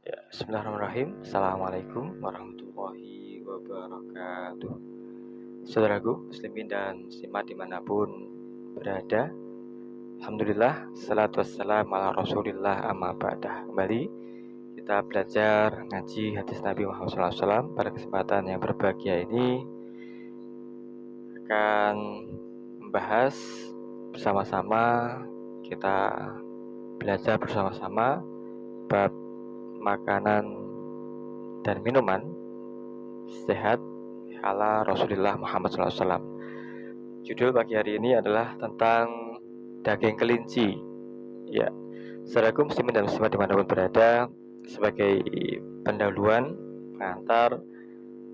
Ya, bismillahirrahmanirrahim. Assalamualaikum warahmatullahi wabarakatuh. Saudaraku, muslimin dan muslimat dimanapun berada, alhamdulillah, salatu wassalam ala rasulillah amma ba'dah. Kembali kita belajar ngaji hadis Nabi Muhammad SAW. Pada kesempatan yang berbahagia ini akan membahas bersama-sama, kita belajar bersama-sama bab makanan dan minuman sehat ala Rasulullah Muhammad SAW. Judul pagi hari ini adalah tentang daging kelinci. Ya, saudaraku muslimin dan muslimat dimanapun berada, sebagai pendahuluan pengantar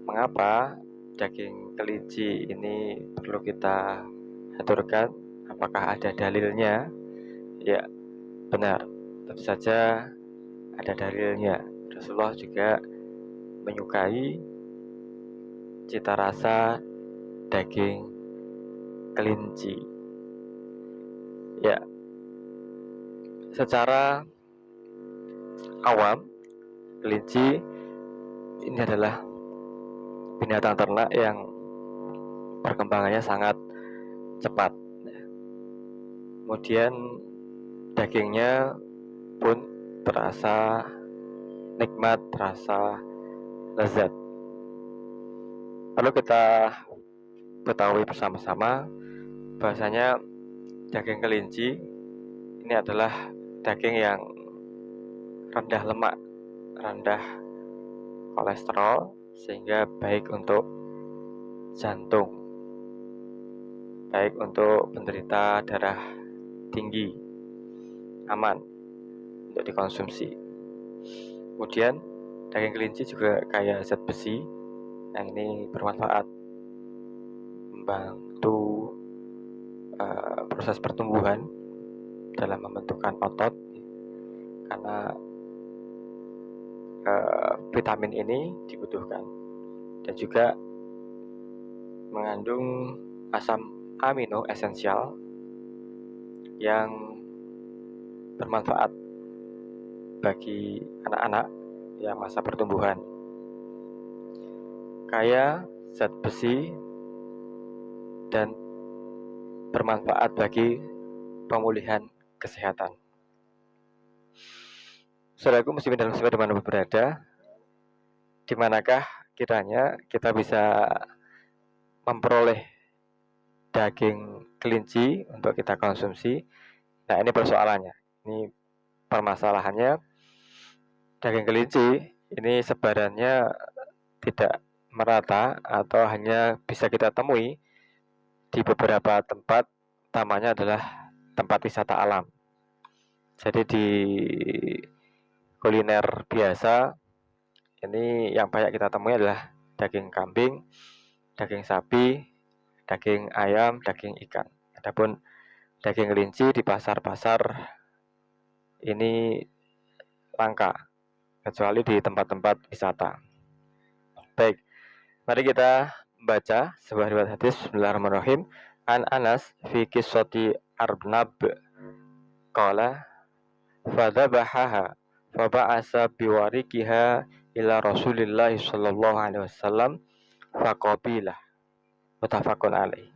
mengapa daging kelinci ini perlu kita aturkan, apakah ada dalilnya? Ya, benar, tentu saja ada dalilnya. Rasulullah juga menyukai cita rasa daging kelinci. Ya, secara awam kelinci ini adalah binatang ternak yang perkembangannya sangat cepat. Kemudian dagingnya pun terasa nikmat, terasa lezat. Lalu kita ketahui bersama-sama bahwasanya daging kelinci ini adalah daging yang rendah lemak, rendah kolesterol, sehingga baik untuk jantung, baik untuk penderita darah tinggi, aman untuk dikonsumsi. Kemudian daging kelinci juga kaya zat besi yang ini bermanfaat, membantu proses pertumbuhan dalam membentukkan otot, karena vitamin ini dibutuhkan, dan juga mengandung asam amino esensial yang bermanfaat bagi anak-anak yang masa pertumbuhan, kaya zat besi dan bermanfaat bagi pemulihan kesehatan. Saudaraku muslimin dan muslimat dimanapun berada, di manakah kiranya kita bisa memperoleh daging kelinci untuk kita konsumsi? Nah, ini persoalannya. Ini permasalahannya, daging kelinci ini sebarannya tidak merata atau hanya bisa kita temui di beberapa tempat, utamanya adalah tempat wisata alam. Jadi di kuliner biasa ini yang banyak kita temui adalah daging kambing, daging sapi, daging ayam, daging ikan. Adapun daging kelinci di pasar-pasar ini langka, kecuali di tempat-tempat wisata. Baik, mari kita baca sebuah riwayat hadis. Bismillahirrahmanirrahim. An Anas fi qissati Arnab qala fadhabahaha fa ba'asa biwarikiha ila Rasulillah sallallahu alaihi wasallam faqabilah. Muttafaqun alaih.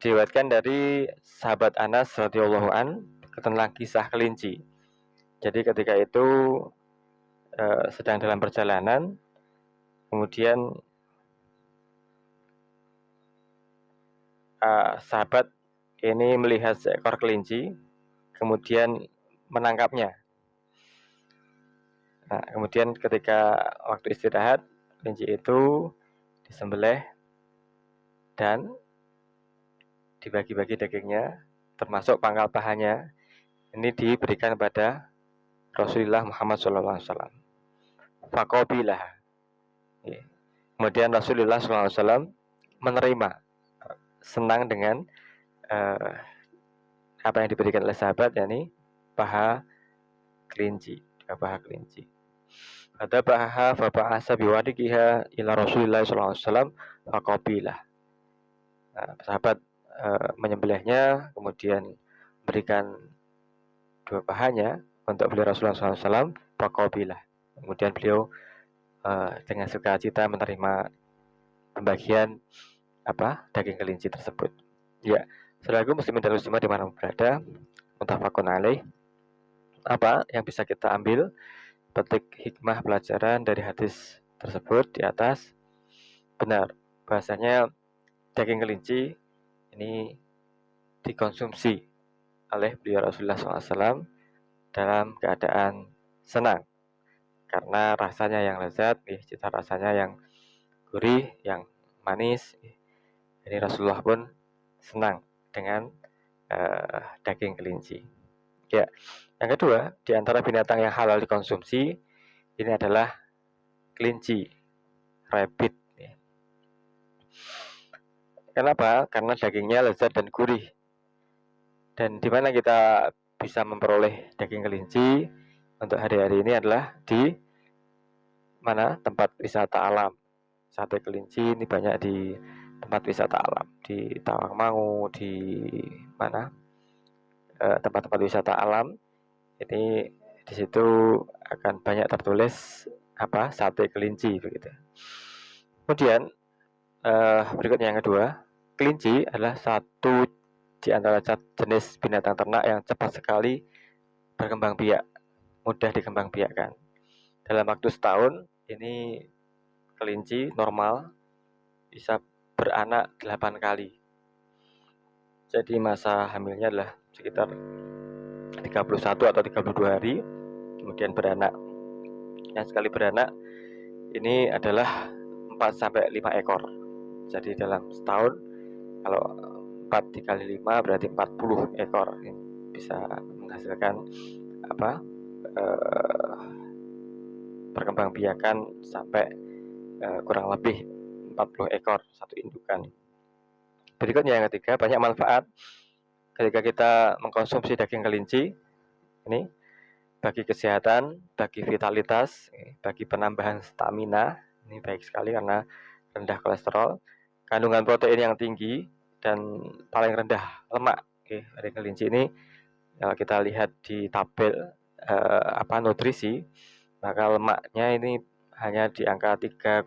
Diriwayatkan dari sahabat Anas radhiyallahu an tentang kisah kelinci. Jadi ketika itu sedang dalam perjalanan, kemudian sahabat ini melihat seekor kelinci, kemudian menangkapnya. Nah, kemudian ketika waktu istirahat, kelinci itu disembelih dan dibagi-bagi dagingnya, termasuk pangkal pahannya. Ini diberikan kepada Rasulullah Muhammad SAW. Faqabilah. Kemudian Rasulullah SAW menerima, senang dengan apa yang diberikan oleh sahabat, yakni paha kelinci, paha kelinci. Ada paha faba'asa biwadikiha ila Rasulullah SAW faqabilah. Nah, sahabat menyembelihnya, kemudian berikan dua pahanya untuk beli Rasulullah SAW faqabilah. Kemudian beliau dengan sukacita menerima pembagian daging kelinci tersebut. Ya, saudaraku muslimin dan muslimat dimanapun berada, muttafaqun alaih. Apa yang bisa kita ambil petik hikmah pelajaran dari hadis tersebut di atas? Benar, bahasanya daging kelinci ini dikonsumsi oleh beliau Rasulullah SAW dalam keadaan senang karena rasanya yang lezat, cita rasanya yang gurih, yang manis. Ini Rasulullah pun senang dengan daging kelinci. Ya, yang kedua, di antara binatang yang halal dikonsumsi ini adalah kelinci, rabbit. Kenapa? Karena dagingnya lezat dan gurih. Dan di mana kita bisa memperoleh daging kelinci untuk hari-hari ini adalah di mana? Tempat wisata alam. Sate kelinci ini banyak di tempat wisata alam, di Tawangmangu, di mana? Tempat-tempat wisata alam. Ini di situ akan banyak tertulis sate kelinci begitu. Kemudian berikutnya yang kedua, kelinci adalah satu di antara jenis binatang ternak yang cepat sekali berkembang biak, mudah dikembang biakkan. Dalam waktu setahun ini kelinci normal bisa beranak 8 kali. Jadi masa hamilnya adalah sekitar 31 atau 32 hari, kemudian beranak. Yang sekali beranak ini adalah 4 sampai 5 ekor. Jadi dalam setahun kalau 4 dikali 5 berarti 40 ekor. Ini bisa menghasilkan perkembangbiakan sampai kurang lebih 40 ekor satu indukan. Berikutnya yang ketiga, banyak manfaat ketika kita mengkonsumsi daging kelinci. Ini bagi kesehatan, bagi vitalitas, bagi penambahan stamina. Ini baik sekali karena rendah kolesterol, kandungan protein yang tinggi, dan paling rendah lemak. Daging kelinci ini kalau kita lihat di tabel nutrisi, maka lemaknya ini hanya di angka 3,5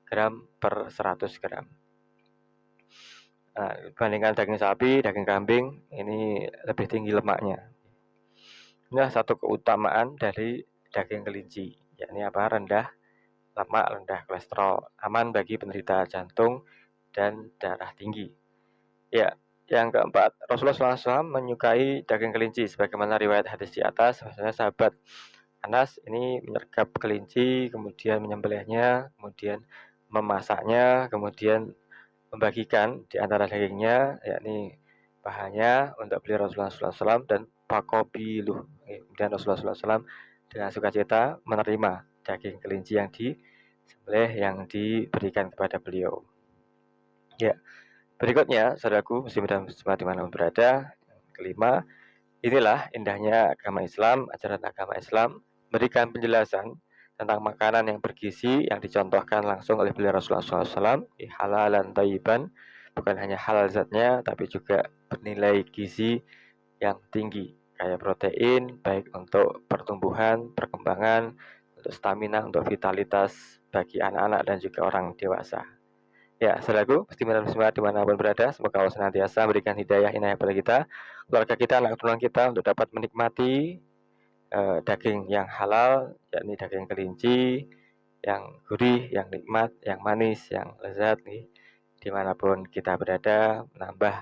gram per 100 gram. Nah, dibandingkan daging sapi, daging kambing ini lebih tinggi lemaknya. Ini satu keutamaan dari daging kelinci, yakni rendah lemak, rendah kolesterol, aman bagi penderita jantung dan darah tinggi. Ya, yang keempat, Rasulullah SAW menyukai daging kelinci sebagaimana riwayat hadis di atas. Maksudnya sahabat Anas ini menyergap kelinci, kemudian menyembelihnya, kemudian memasaknya, kemudian membagikan di antara dagingnya, yakni bahannya untuk beli Rasulullah SAW dan pakobiluh. Kemudian Rasulullah SAW dengan sukacita menerima daging kelinci yang disembelih, yang diberikan kepada beliau. Ya, berikutnya, saudaraku muslim dan muslimat dimanapun berada, yang kelima, inilah indahnya agama Islam, ajaran agama Islam, memberikan penjelasan tentang makanan yang bergizi yang dicontohkan langsung oleh beliau Rasulullah SAW, halalan thayyiban, bukan hanya halal zatnya, tapi juga bernilai gizi yang tinggi, kayak protein, baik untuk pertumbuhan, perkembangan, untuk stamina, untuk vitalitas bagi anak-anak dan juga orang dewasa. Ya, saudaraku, muslimin dan muslimat dimanapun berada, semoga Allah senantiasa memberikan hidayah inayah kepada kita, keluarga kita, anak keturunan kita untuk dapat menikmati daging yang halal, yakni daging kelinci yang gurih, yang nikmat, yang manis, yang lezat dimanapun kita berada, menambah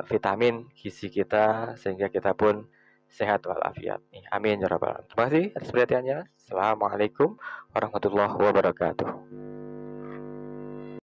vitamin gizi kita sehingga kita pun sehat walafiat. Amin ya rabbal alamin. Terima kasih atas perhatiannya. Assalamualaikum warahmatullahi wabarakatuh.